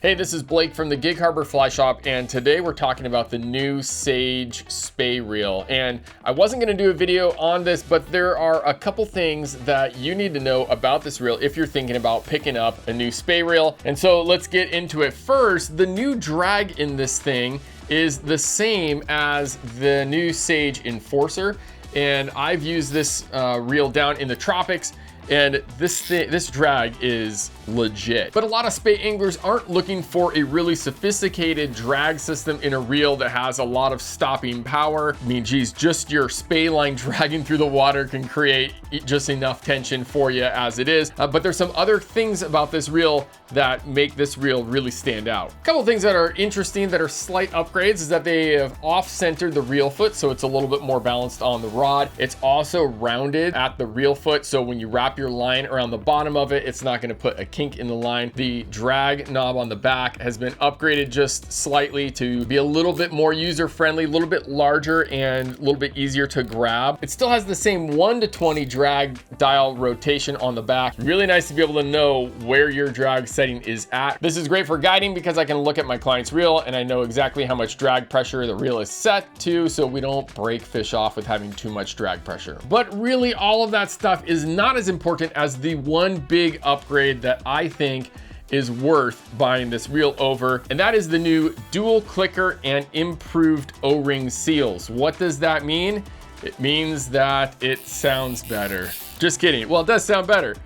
Hey, this is Blake from the Gig Harbor Fly Shop, and today we're talking about the new Sage Spey reel. And I wasn't gonna do a video on this, but there are a couple things that you need to know about this reel if you're thinking about picking up a new Spey reel. And so let's get into it. First, the new drag in this thing is the same as the new Sage Enforcer. And I've used this reel down in the tropics, and this drag is legit. But a lot of Spey anglers aren't looking for a really sophisticated drag system in a reel that has a lot of stopping power. I mean, geez, just your Spey line dragging through the water can create just enough tension for you as it is. But there's some other things about this reel that make this reel really stand out. A couple things that are interesting that are slight upgrades is that they have off-centered the reel foot, so it's a little bit more balanced on the rod. It's also rounded at the reel foot, so when you wrap your line around the bottom of it, it's not going to put a kink in the line. The drag knob on the back has been upgraded just slightly to be a little bit more user-friendly, a little bit larger and a little bit easier to grab. It still has the same 1-to-20 drag dial rotation on the back. Really nice to be able to know where your drag setting is at. This is great for guiding because I can look at my client's reel and I know exactly how much drag pressure the reel is set to, so we don't break fish off with having too much drag pressure. But really, all of that stuff is not as important as the one big upgrade that I think is worth buying this reel over, and that is the new dual clicker and improved O-ring seals. What does that mean? It means that it sounds better. Just kidding. Well, it does sound better.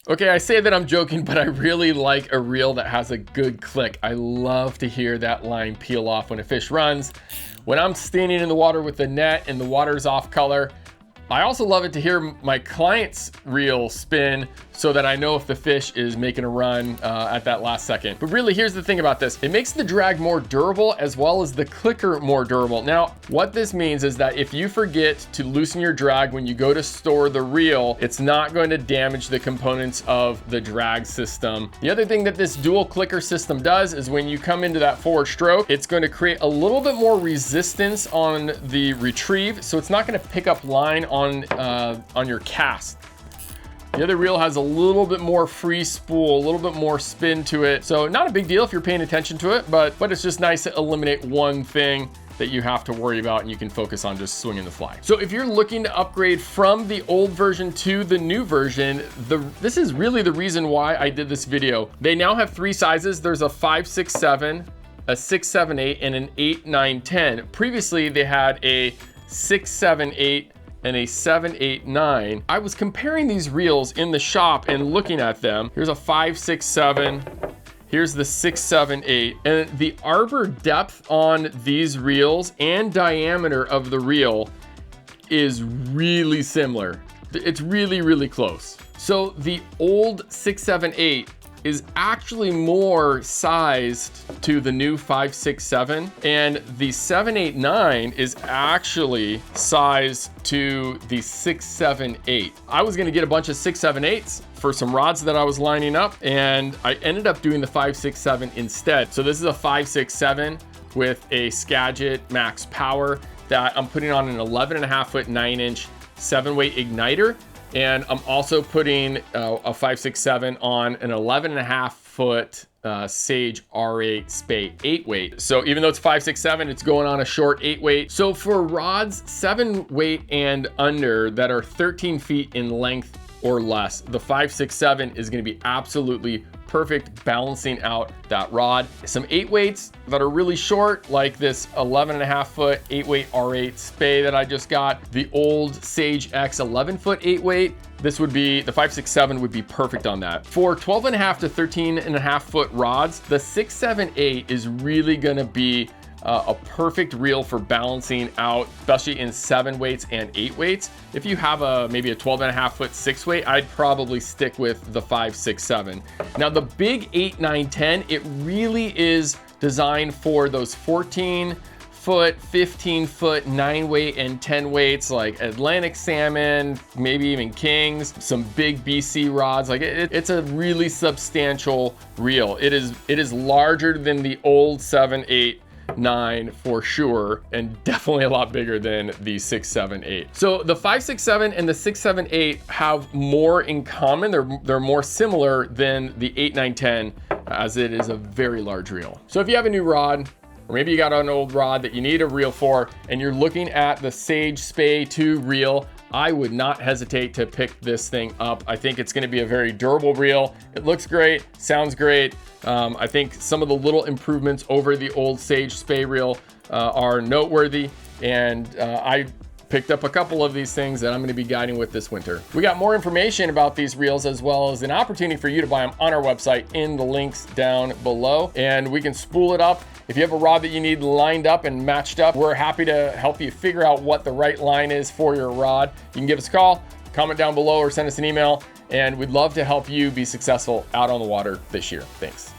Okay, I say that I'm joking, but I really like a reel that has a good click. I love to hear that line peel off when a fish runs. When I'm standing in the water with the net and the water's off color, I also love it to hear my client's reel spin so that I know if the fish is making a run at that last second. But really, here's the thing about this. It makes the drag more durable as well as the clicker more durable. Now, what this means is that if you forget to loosen your drag when you go to store the reel, it's not going to damage the components of the drag system. The other thing that this dual clicker system does is when you come into that forward stroke, it's going to create a little bit more resistance on the retrieve, so it's not going to pick up line on your cast. The other reel has a little bit more free spool, a little bit more spin to it. So not a big deal if you're paying attention to it, but it's just nice to eliminate one thing that you have to worry about and you can focus on just swinging the fly. So if you're looking to upgrade from the old version to the new version, this is really the reason why I did this video. They now have 3 sizes. There's a 5, 6, 7, a 6, 7, 8, and an 8, 9, 10. Previously, they had a 6, 7, 8, and a 7, 8, 9. I was comparing these reels in the shop and looking at them. Here's a 5, 6, 7. Here's the 6, 7, 8. And the arbor depth on these reels and diameter of the reel is really similar. It's really, really close. So the old 6, 7, 8 is actually more sized to the new 5, 6, 7, and the 7, 8, 9 is actually sized to the 6, 7, 8. I was gonna get a bunch of 6, 7, 8s for some rods that I was lining up, and I ended up doing the 5, 6, 7 instead. So this is a 5, 6, 7 with a Skagit max power that I'm putting on an 11.5 foot 9-inch 7-weight igniter. And I'm also putting a 5, 6, 7 on an 11.5 foot Sage R8 Spey 8-weight. So even though it's 5, 6, 7, it's going on a short 8-weight. So for rods 7-weight and under that are 13 feet in length or less, the 5, 6, 7 is going to be absolutely perfect balancing out that rod. Some 8-weights that are really short, like this 11.5 foot 8-weight R8 Spey that I just got. The old Sage X 11 foot 8-weight. This would be, the 5, 6, 7 would be perfect on that. For 12.5 to 13.5 foot rods, the 6, 7, 8 is really gonna be a perfect reel for balancing out, especially in 7 weights and 8 weights. If you have maybe a 12.5 foot 6-weight, I'd probably stick with the 5, 6, 7. Now the big 8, 9, 10, it really is designed for those 14 foot, 15 foot, 9-weight and 10 weights like Atlantic salmon, maybe even kings, some big BC rods. Like it's a really substantial reel. It is larger than the old 7, 8, 9 for sure, and definitely a lot bigger than the 6, 7, 8. So the 5, 6, 7 and the 6, 7, 8 have more in common. They're more similar than the 8, 9, 10 as it is a very large reel. So if you have a new rod, or maybe you got an old rod that you need a reel for, and you're looking at the Sage Spey 2 reel, I would not hesitate to pick this thing up. I think it's going to be a very durable reel. It looks great, sounds great. I think some of the little improvements over the old Sage Spey reel are noteworthy, and I picked up a couple of these things that I'm going to be guiding with this winter. We got more information about these reels as well as an opportunity for you to buy them on our website in the links down below, and we can spool it up. If you have a rod that you need lined up and matched up, we're happy to help you figure out what the right line is for your rod. You can give us a call, comment down below, or send us an email, and we'd love to help you be successful out on the water this year. Thanks.